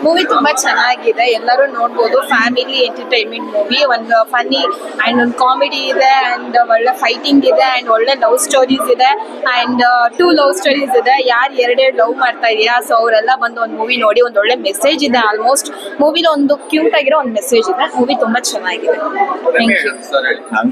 Movie ತುಂಬಾ ಚೆನ್ನಾಗಿದೆ, ಎಲ್ಲರೂ ನೋಡ್ಬೋದು. ಫ್ಯಾಮಿಲಿ ಎಂಟರ್ಟೈನ್ಮೆಂಟ್ ಮೂವಿ, ಒಂದು ಫನ್ನಿ ಅಂಡ್ ಒಂದು ಕಾಮಿಡಿ ಇದೆ ಅಂಡ್ ಒಳ್ಳೆ ಫೈಟಿಂಗ್ ಇದೆ ಅಂಡ್ ಒಳ್ಳೆ ಲವ್ ಸ್ಟೋರೀಸ್ ಇದೆ ಅಂಡ್ 2 ಲವ್ ಸ್ಟೋರೀಸ್ ಇದೆ. ಯಾರು ಎರಡೆರಡು ಲವ್ ಮಾಡ್ತಾ ಇದೀರಾ, ಸೊ ಅವರೆಲ್ಲ ಬಂದು ಒಂದು ಮೂವಿ ನೋಡಿ. ಒಂದು ಒಳ್ಳೆ ಮೆಸೇಜ್ ಇದೆ. ಆಲ್ಮೋಸ್ಟ್ ಮೂವಿಲಿ ಒಂದು ಕ್ಯೂಟ್ ಆಗಿರೋ ಒಂದು ಮೆಸೇಜ್ ಇದೆ. ಮೂವಿ ತುಂಬಾ ಚೆನ್ನಾಗಿದೆ. ನಂಗೆ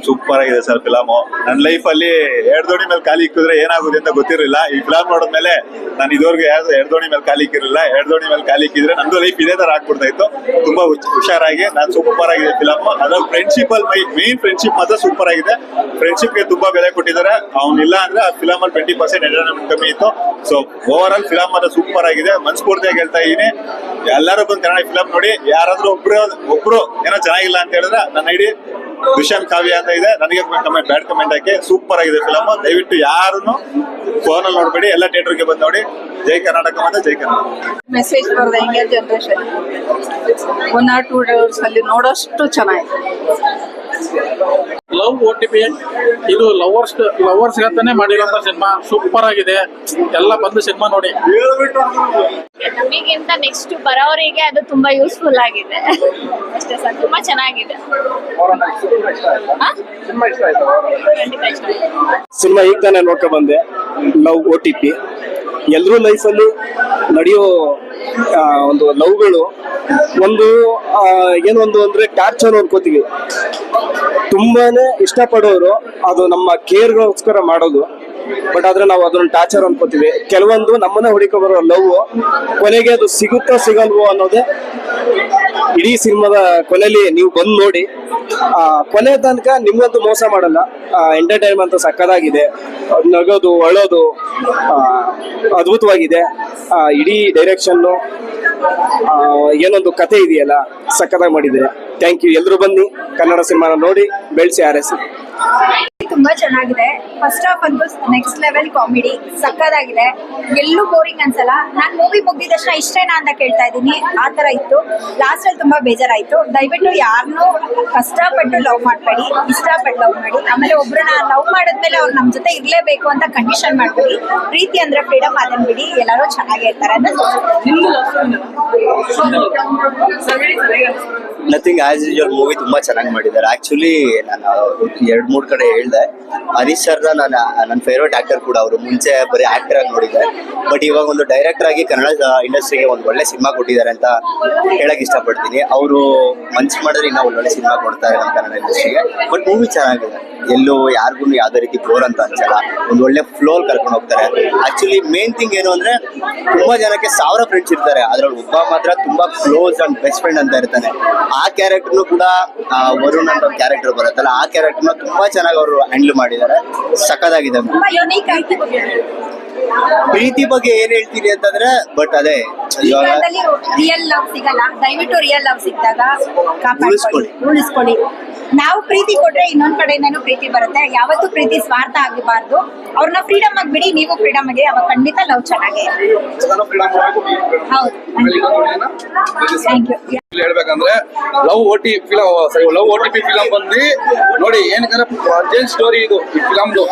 ಸೂಪರ್ ಆಗಿದೆ ಸರ್ ಫಿಲಮ್. ನನ್ನ ಲೈಫ್ ಅಲ್ಲಿ ಎರಡು ದೋಣಿ ಮೇಲೆ ಕಾಲಿ ಇಕ್ಕಿದ್ರೆ ಏನಾಗುತ್ತೆ ಅಂತ ಗೊತ್ತಿರಲಿಲ್ಲ. ಈ ಫಿಲಮ್ ನೋಡಿದ್ಮೇಲೆ ನಾನು ಇದುವರೆಗೂ ಎರಡು ದೋಣಿ ಮೇಲೆ ಕಾಲಿ ಇಕ್ಕಿರಲಿಲ್ಲ. ಎರಡು ದೋಣಿ ಮೇಲೆ ಕಾಲಿ ಇಕ್ಕಿದ್ರೆ ನಂದು ಲೈಫ್ ಇದೇ ತರ ಆಗ್ಬಿಡ್ತಾ ಇತ್ತು. ತುಂಬಾ ಹುಷಾರಾಗಿ ನಾನು ಸೂಪರ್ ಆಗಿದೆ ಫಿಲಮ್. ಅದ್ರಲ್ಲಿ ಫ್ರೆಂಡ್ಶಿಪ್ ಅಲ್ಲಿ ಮೇನ್ ಫ್ರೆಂಡ್ಶಿಪ್ ಮಾತ್ರ ಸೂಪರ್ ಆಗಿದೆ. ಫ್ರೆಂಡ್ಶಿಪ್ ಗೆ ತುಂಬಾ ಬೆಲೆ ಕೊಟ್ಟಿದ್ದಾರೆ. ಅವ್ನಿಲ್ಲ ಅಂದ್ರೆ ಆ ಫಿಲಮ್ ಅಲ್ಲಿ 20% ಎಂಟರ್ಟೈನ್ಮೆಂಟ್ ಕಮ್ಮಿ ಇತ್ತು. ಸೊ ಓವರ್ ಆಲ್ ಫಿಲಮ್ ಮಾತ್ರ ಸೂಪರ್ ಆಗಿದೆ. ಮನಸ್ಫೂರ್ತಿಯಾಗಿ ಹೇಳ್ತಾ ಇದೀನಿ, ಎಲ್ಲರೂ ಬಂದು ಕನ್ನಡ ಫಿಲಮ್ ನೋಡಿ. ಯಾರಾದ್ರೂ ಒಬ್ರು ಏನೋ ಚೆನ್ನಾಗಿಲ್ಲ ಅಂತ ಹೇಳಿದ್ರೆ ನನ್ನ ಐಡಿ ದುಷ್ಯಂತ್ ಕಾವ್ಯ ಅಂತ ಇದೆ, ನನಗೆ ಬ್ಯಾಡ್ ಕಮೆಂಟ್ ಹಾಕಿ. ಸೂಪರ್ ಆಗಿದೆ ಫಿಲಮ್. ದಯವಿಟ್ಟು ಯಾರನ್ನು ಫೋನಲ್ಲಿ ನೋಡ್ಬೇಡಿ, ಎಲ್ಲ ಥಿಯೇಟರ್ಗೆ ಬಂದು ನೋಡಿ. ಜೈ ಕರ್ನಾಟಕ ಮತ್ತೆ ಜೈ ಕನ್ನಡ. ಮೆಸೇಜ್ ಬರೋದು ಹೆಂಗೆ ಜನರೇಷನ್ 1 or 2 ಡೇಸ್ ಅಲ್ಲಿ ನೋಡೋಷ್ಟು ಚೆನ್ನಾಗಿದೆ. ಲವ್ OTP ಇದು ಲವರ್ಸ್ ಗಂತಾನೆ ಮಾಡಿರೋಂಥ ಸಿನಿಮಾ. ಸೂಪರ್ ಆಗಿದೆ, ಎಲ್ಲ ಬಂದು ಸಿನಿಮಾ ನೋಡಿ. ನಮಗಿಂತ ನೆಕ್ಸ್ಟ್ ಬರೋರಿಗೆ ಅದು ತುಂಬಾ ಯೂಸ್ಫುಲ್ ಆಗಿದೆ ಅಷ್ಟೇ ಸರ್. ತುಂಬಾ ಚೆನ್ನಾಗಿದೆ ಸಿನಿಮಾ. ಈಗ ತಾನೇ ನೋಡ್ಕೊ ಬಂದೆ ಲವ್ OTP. ಎಲ್ಲರೂ ಲೈಫಲ್ಲಿ ನಡೆಯೋ ಒಂದು ಲವ್ಗಳು ಏನೊಂದು ಅಂದ್ರೆ ಟಾರ್ಚರ್ ಅನ್ಕೋತೀವಿ. ತುಂಬಾನೇ ಇಷ್ಟಪಡೋರು ಅದು ನಮ್ಮ ಕೇರ್ಗೋಸ್ಕರ ಮಾಡೋದು, ಬಟ್ ಆದ್ರೆ ನಾವು ಅದನ್ನ ಟಾರ್ಚರ್ ಅನ್ಕೋತೀವಿ. ಕೆಲವೊಂದು ನಮ್ಮನ್ನ ಹುಡುಕೋ ಬರೋ ಲವ್ ಕೊನೆಗೆ ಅದು ಸಿಗುತ್ತೋ ಸಿಗಲ್ವೋ ಅನ್ನೋದೇ ಇಡೀ ಸಿನಿಮಾದ ಕೊನೆಯಲ್ಲಿ ನೀವು ಬಂದು ನೋಡಿ. ಕೊನೆ ತನಕ ನಿಮ್ಗಂತೂ ಮೋಸ ಮಾಡಲ್ಲ. ಎಂಟರ್ಟೈನ್ಮೆಂಟ್ ಸಕ್ಕದಾಗಿದೆ. ನಗೋದು ಅಳೋದು ಅದ್ಭುತವಾಗಿದೆ. ಇಡೀ ಡೈರೆಕ್ಷನ್ನು ಏನೊಂದು ಕತೆ ಇದೆಯಲ್ಲ ಸಕ್ಕದಾಗಿ ಮಾಡಿದ್ದಾರೆ. Thank you. ಎಲ್ಲರೂ ಬನ್ನಿ ಕನ್ನಡ ಸಿನಿಮಾನ ನೋಡಿ ಬೆಳೆಸಿ ಆರೈಸಿ. ತುಂಬಾ ಚೆನ್ನಾಗಿದೆ. ಫಸ್ಟ್ ಹಾಫ್ ಅಂತೂ ನೆಕ್ಸ್ಟ್ ಲೆವೆಲ್ ಕಾಮಿಡಿ ಸಕ್ಕದಾಗಿದೆ. ಎಲ್ಲೂ ಬೋರಿಂಗ್ ಅನ್ಸಲ್ಲ. ನಾನ್ ಮೂವಿ ಮುಗಿದ ತಕ್ಷಣ ಇಷ್ಟೇನಾ ಅಂತ ಕೇಳ್ತಾ ಇದ್ದೀನಿ, ಆ ತರ ಇತ್ತು. ಲಾಸ್ಟ್ ಅಲ್ಲಿ ತುಂಬಾ ಬೇಜಾರಾಯ್ತು. ದಯವಿಟ್ಟು ಯಾರನ್ನೂ ಕಷ್ಟಪಟ್ಟು ಲವ್ ಮಾಡ್ಬೇಡಿ, ಇಷ್ಟಪಟ್ಟು ಲವ್ ಮಾಡಿ. ಆಮೇಲೆ ಒಬ್ರನ್ನ ಲವ್ ಮಾಡಿದ್ಮೇಲೆ ಅವ್ರು ನಮ್ ಜೊತೆ ಇರ್ಲೇಬೇಕು ಅಂತ ಕಂಡೀಷನ್ ಮಾಡ್ಬೇಡಿ. ಪ್ರೀತಿ ಅಂದ್ರೆ ಫ್ರೀಡಮ್, ಅದನ್ನ ಬಿಡಿ. ಎಲ್ಲರೂ ಚೆನ್ನಾಗಿ ಇರ್ತಾರೆ ಅಂತ. ನಥಿಂಗ್ ಆಸ್ ಯೂಶುವಲ್ ಮೂವಿ ತುಂಬಾ ಚೆನ್ನಾಗಿ ಮಾಡಿದ್ದಾರೆ. ಆಕ್ಚುಲಿ ನಾನು 2-3 ಕಡೆ ಹೇಳ್ದೆ, ಹರೀಶ್ ಸರ್ನ ನನ್ನ ಫೇವ್ರೇಟ್ ಆಕ್ಟರ್ ಕೂಡ. ಅವರು ಮುಂಚೆ ಬರೀ ಆಕ್ಟರ್ ಆಗಿ ನೋಡಿದ್ದೆ, ಬಟ್ ಇವಾಗ ಒಂದು ಡೈರೆಕ್ಟರ್ ಆಗಿ ಕನ್ನಡ ಇಂಡಸ್ಟ್ರಿಗೆ ಒಂದು ಒಳ್ಳೆ ಸಿನಿಮಾ ಕೊಟ್ಟಿದ್ದಾರೆ ಅಂತ ಹೇಳಕ್ ಇಷ್ಟಪಡ್ತೀನಿ. ಅವರು ಮನ್ಸು ಮಾಡಿದ್ರೆ ಇನ್ನೂ ಒಳ್ಳೊಳ್ಳೆ ಸಿನಿಮಾ ಕೊಡ್ತಾರೆ ನಮ್ಮ ಕನ್ನಡ ಇಂಡಸ್ಟ್ರಿಗೆ. ಬಟ್ ಮೂವಿ ಚೆನ್ನಾಗಿದೆ, ಎಲ್ಲೂ ಯಾರಿಗೂ ಯಾವುದೇ ರೀತಿ ಬೋರ್ ಅಂತ ಅನ್ಸಲ್ಲ. ಒಂದು ಒಳ್ಳೆ ಫ್ಲೋ ಕರ್ಕೊಂಡು ಹೋಗ್ತಾರೆ. ಆಕ್ಚುಲಿ ಮೇನ್ ಥಿಂಗ್ ಏನು ಅಂದ್ರೆ, ತುಂಬಾ ಜನಕ್ಕೆ 1000 ಫ್ರೆಂಡ್ಸ್ ಇರ್ತಾರೆ, ಅದ್ರಲ್ಲಿ ಒಬ್ಬ ಮಾತ್ರ ತುಂಬಾ ಕ್ಲೋಸ್ ಅಂಡ್ ಬೆಸ್ಟ್ ಫ್ರೆಂಡ್ ಅಂತ ಇರ್ತಾನೆ. ಆ ಕ್ಯಾರೆಕ್ಟರ್ನು ಕೂಡ ವರುಣ್ ಅಂತ ಒಂದು ಕ್ಯಾರೆಕ್ಟರ್ ಬರುತ್ತಲ್ಲ, ಆ ಕ್ಯಾರೆಕ್ಟರ್ನ ತುಂಬಾ ಚೆನ್ನಾಗಿ ಅವರು ಹ್ಯಾಂಡಲ್ ಮಾಡಿದ್ದಾರೆ. ಸಕ್ಕದಾಗಿದೆ. ಪ್ರೀತಿ ಬಗ್ಗೆ ಏನ್ ಹೇಳ್ತೀನಿ ಅಂತಂದ್ರೆ, ಬಟ್ ಅದೇ ರಿಯಲ್ ಲವ್ ಸಿಗಲ್ಲ. ದಯವಿಟ್ಟು ರಿಯಲ್ ಲವ್ ಸಿಕ್ಕಿದಾಗ ಉಳಿಸ್ಕೊಳ್ಳಿ. ನಾವು ಪ್ರೀತಿ ಕೊಟ್ರೆ ಇನ್ನೊಂದ್ ಕಡೆಯಿಂದನೂ ಪ್ರೀತಿ ಬರುತ್ತೆ. ಯಾವತ್ತೂ ಪ್ರೀತಿ ಸ್ವಾರ್ಥ ಆಗಬಾರ್ದು. ಅವ್ರನ್ನ ಫ್ರೀಡಮ್ ಆಗಿ ಬಿಡಿ, ನೀವು ಫ್ರೀಡಮ್ ಆಗಿ. ಅವಾಗ ಖಂಡಿತ ಲವ್ ಚೆನ್ನಾಗಿ. ಹೌದು, ಥ್ಯಾಂಕ್ ಯು. ಹೇಳ್ಬೇಕಂದ್ರೆ ಲವ್ OTP ಫಿಲಂ ಬಂದು ನೋಡಿ. ಏನಕ್ಕಂದ್ರೆ ಅರ್ಜೆಂಟ್ ಸ್ಟೋರಿ ಇದು ಈ ಫಿಲಮ್ದು.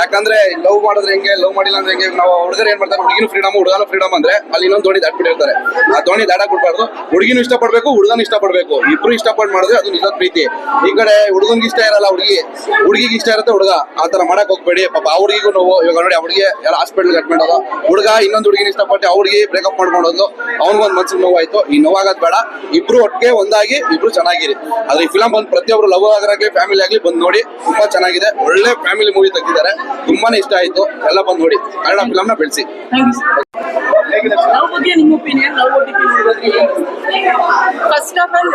ಯಾಕಂದ್ರೆ ಲವ್ ಮಾಡಿದ್ರೆ ಹೆಂಗೆ, ಲವ್ ಮಾಡಿಲ್ಲ ಅಂದ್ರೆ ಹೆಂಗೆ. ನಾವು ಹುಡುಗರು ಏನ್ ಮಾಡ್ತಾರೆ, ಹುಡುಗಿನೂ ಫ್ರೀಡಮ್ ಹುಡುಗನೂ ಫ್ರೀಡಮ್ ಅಂದ್ರೆ ಅಲ್ಲಿ ಇನ್ನೊಂದು ದೋಣಿ ದಾಟ್ಬಿಟ್ಟಿರ್ತಾರೆ. ಆ ದೋಣಿ ದಾಟ ಕೊಡ್ಬಾರ್ದು. ಹುಡುಗಿನೂ ಇಷ್ಟಪಡ್ಬೇಕು, ಹುಡುಗನೂ ಇಷ್ಟಪಡ್ಬೇಕು. ಇಬ್ರು ಇಷ್ಟಪಟ್ಟು ಮಾಡಿದ್ರೆ ಅದು ನಿಜ ಪ್ರೀತಿ. ಈ ಕಡೆ ಹುಡುಗನ್ಗೆ ಇಷ್ಟ ಇರಲ್ಲ, ಹುಡುಗಿಗೆ ಇಷ್ಟ ಇರುತ್ತೆ ಹುಡುಗ. ಆ ತರ ಮಾಡಕ್ ಹೋಗ್ಬೇಡಿ. ಪಾಪ ಆ ಹುಡುಗಿಗೂ ನೋವು. ಇವಾಗ ನೋಡಿ, ಆ ಹುಡುಗಿ ಎಲ್ಲ ಹಾಸ್ಪಿಟಲ್ ಅಡ್ಮಿಟ್ ಆದ. ಹುಡುಗ ಇನ್ನೊಂದು ಹುಡುಗಿನ ಇಷ್ಟಪಟ್ಟು ಆ ಹುಡುಗಿ ಬ್ರೇಕಪ್ ಮಾಡ್ಕೊಂಡು ಅವ್ನಿಗೊಂದು ಮನ್ಸಿಗೆ ನೋವಾಯ್ತು. ಈ ನೋವಾಗದ್ ಬೇಡ, ಇಬ್ರು ಒಟ್ಟಿಗೆ ಒಂದಾಗಿ ಇಬ್ರು ಚೆನ್ನಾಗಿರಿ. ಆದ್ರೆ ಈ ಫಿಲಂ ಬಂದು ಪ್ರತಿಯೊಬ್ರು ಲವ್ ಆಗಲಿ ಫ್ಯಾಮಿಲಿ ಆಗ್ಲಿ ಬಂದು ನೋಡಿ. ತುಂಬಾ ಚೆನ್ನಾಗಿದೆ, ಒಳ್ಳೆ ಫ್ಯಾಮಿಲಿ ಮೂವಿ ತೆಗೆದಿದ್ದಾರೆ. ತುಂಬಾನೇ ಇಷ್ಟ ಆಯ್ತು. ಎಲ್ಲ ಬಂದು ನೋಡಿ, ಕನ್ನಡ ಫಿಲಂ ನ ಬೆಳೆಸಿ. ಫಸ್ಟ್ ಆಫ್ ಆಲ್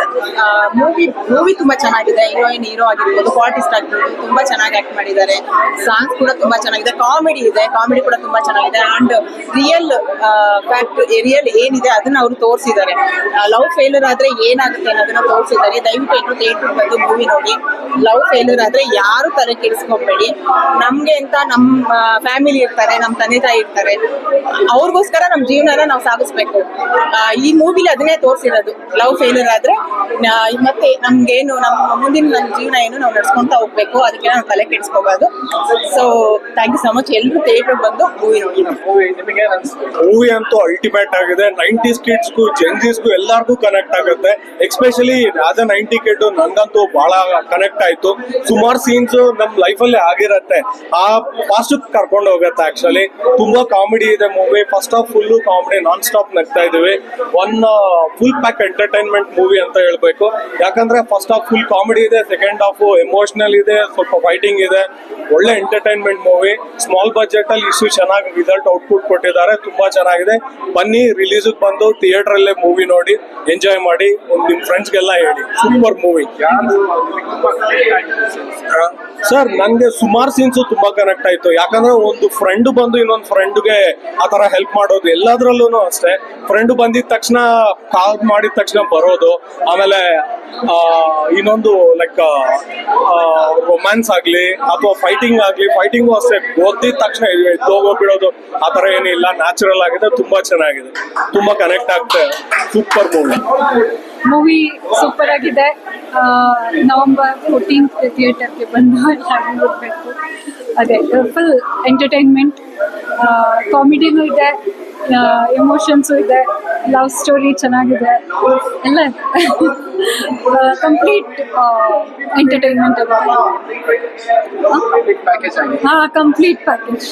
ಮೂವಿ ತುಂಬಾ ಚೆನ್ನಾಗಿದೆ. ಹೀರೋ ಆಗಿರ್ಬೋದು, ಆರ್ಟಿಸ್ಟ್ ಆಗಿರ್ಬೋದು, ತುಂಬಾ ಚೆನ್ನಾಗಿ ಆಕ್ಟ್ ಮಾಡಿದ್ದಾರೆ. ಸಾಂಗ್ಸ್ ಕೂಡ ತುಂಬಾ ಚೆನ್ನಾಗಿದೆ. ಕಾಮಿಡಿ ಇದೆ, ಕಾಮಿಡಿ ಕೂಡ ತುಂಬಾ ಚೆನ್ನಾಗಿದೆ. ಅಂಡ್ ರಿಯಲ್ ಏನಿದೆ ಅದನ್ನ ಅವರು ತೋರಿಸಿದ್ದಾರೆ. ಲವ್ ಫೇಲ್ಯೂರ್ ಆದ್ರೆ ಏನಾಗುತ್ತೆ ಅನ್ನೋದನ್ನ ತೋರಿಸಿದ್ದಾರೆ. ದಯವಿಟ್ಟು ಥಿಯೇಟರ್ ಬಂದು ಮೂವಿ ನೋಡಿ. ಲವ್ ಫೇಲ್ಯೂರ್ ಆದ್ರೆ ಯಾರು ತಲೆ ಕೆಡಿಸ್ಕೊಬೇಡಿ. ನಮ್ಗೆ ಅಂತ ನಮ್ಮ ಫ್ಯಾಮಿಲಿ ಇರ್ತಾರೆ, ನಮ್ಮ ತಂದೆ ತಾಯಿ ಇರ್ತಾರೆ, ಅವ್ರಿಗೋಸ್ಕರ ನಮ್ ಜೀವನನ ನಾವು ಸಾಗಿಸ್ಬೇಕು. ಈ ಮೂವಿಲಿ ಅದನ್ನೇ ತೋರಿಸಿರೋದು. ಲವ್ ಫೇಲ್ಯೂರ್ ಆದ್ರೆ ಮತ್ತೆ ನಮ್ಗೇನು ನಮ್ಮ ಮುಂದಿನ ನಮ್ಮ ಜೀವನ ಏನು ನಾವು ನಡ್ಸ್ಕೊಂತ ಹೋಗ್ಬೇಕು, ಅದಕ್ಕೆ ನಾವು ತಲೆ ಕೆಡಿಸ್ಕೋಬಾರ್ದು. So thank you so much. ಎಲ್ಲರೂ ಥಿಯೇಟರ್ ಬಂದು ಮೂವಿ ನೋಡಿ. ಮೂವಿ ಅಂತೂ ಅಲ್ಟಿಮೇಟ್ ಆಗಿದೆ. 90s ಕಿಡ್ಸ್ಗೂ ಜೆನ್ಜಿಸ್ಗೂ ಎಲ್ಲರಿಗೂ ಕನೆಕ್ಟ್ ಆಗುತ್ತೆ. ಎಸ್ಪೆಷಲಿ ಆಸ್ ಅ 90 ಕಿಡ್ ನಂಗಂತೂ ಬಹಳ ಕನೆಕ್ಟ್ ಆಯ್ತು. ಸುಮಾರು ಸೀನ್ಸ್ ನಮ್ ಲೈಫ್ ಅಲ್ಲಿ ಆಗಿರತ್ತೆ, ಆ ಪಾಸ್ಟ್ ಕರ್ಕೊಂಡು ಹೋಗುತ್ತೆ. ಆಕ್ಚುಲಿ ತುಂಬಾ ಕಾಮಿಡಿ ಇದೆ movie. First half full comedy, non stop ನಗ್ತಾ ಇದೀವಿ. One full pack entertainment movie ಅಂತ ಹೇಳ್ಬೇಕು. ಯಾಕಂದ್ರೆ ಫಸ್ಟ್ ಹಾಫ್ ಫುಲ್ ಕಾಮಿಡಿ ಇದೆ, ಸೆಕೆಂಡ್ ಹಾಫ್ ಎಮೋಷನಲ್ ಇದೆ, ಸ್ವಲ್ಪ ಫೈಟಿಂಗ್ ಇದೆ. ಒಳ್ಳೆ ಎಂಟರ್ಟೈನ್ಮೆಂಟ್ ಮೂವಿ. ಸ್ಮಾಲ್ ಬಜೆಟ್ ಅಲ್ಲಿ ಇಷ್ಟು ಚೆನ್ನಾಗಿ ರಿಸಲ್ಟ್ ಔಟ್ಪುಟ್ ಕೊಟ್ಟಿದ್ದಾರೆ. ತುಂಬಾ ಚೆನ್ನಾಗಿದೆ. ಬನ್ನಿ, ರಿಲೀಸ್ ಬಂದು ಥಿಯೇಟರ್ ಅಲ್ಲೇ ಮೂವಿ ನೋಡಿ ಎಂಜಾಯ್ ಮಾಡಿ. ನಿಮ್ ಫ್ರೆಂಡ್ಸ್ಗೆಲ್ಲ ಹೇಳಿ, ಸೂಪರ್ ಮೂವಿ. ಸರ್, ನಂಗೆ ಸುಮಾರು ಸೀನ್ಸ್ ತುಂಬಾ ಕನೆಕ್ಟ್ ಆಯ್ತು. ಯಾಕಂದ್ರೆ ಒಂದು ಫ್ರೆಂಡ್ ಬಂದು ಇನ್ನೊಂದು ಫ್ರೆಂಡ್ಗೆ ಆ ತರ ಹೆಲ್ಪ್ ಮಾಡೋದು, ಎಲ್ಲದ್ರಲ್ಲೂ ಅಷ್ಟೇ. ಫ್ರೆಂಡ್ ಬಂದಿದ ತಕ್ಷಣ ಕಾಲ್ ಮಾಡಿದ ತಕ್ಷಣ ಬರೋದು, ಆಮೇಲೆ ಇನ್ನೊಂದು ಲೈಕ್ ರೊಮ್ಯಾನ್ಸ್ ಆಗ್ಲಿ ಅಥವಾ ಫೈಟಿಂಗ್ ಆಗ್ಲಿ, ಫೈಟಿಂಗು ಅಷ್ಟೇ ಓದಿದ ತಕ್ಷಣ ಹೋಗ್ಬಿಡೋದು, ಆ ತರ ಏನಿಲ್ಲ. ನ್ಯಾಚುರಲ್ ಆಗಿದೆ, ತುಂಬಾ ಚೆನ್ನಾಗಿದೆ, ತುಂಬಾ ಕನೆಕ್ಟ್ ಆಗ್ತದೆ. ಸೂಪರ್ ಮೂವಿ ಸೂಪರ್ ಆಗಿದೆ. ನವೆಂಬರ್ 14th ಥಿಯೇಟರ್ಗೆ ಬಂದು ನೋಡಬೇಕು. ಅದೇ ಫುಲ್ ಎಂಟರ್ಟೈನ್ಮೆಂಟ್, ಕಾಮಿಡಿನೂ ಇದೆ, ಎಮೋಷನ್ಸು ಇದೆ, ಲವ್ ಸ್ಟೋರಿ ಚೆನ್ನಾಗಿದೆ, ಎಲ್ಲ ಕಂಪ್ಲೀಟ್ ಎಂಟರ್ಟೈನ್ಮೆಂಟ್ ಇದೆ. ಹಾಂ, ಕಂಪ್ಲೀಟ್ ಪ್ಯಾಕೇಜ್.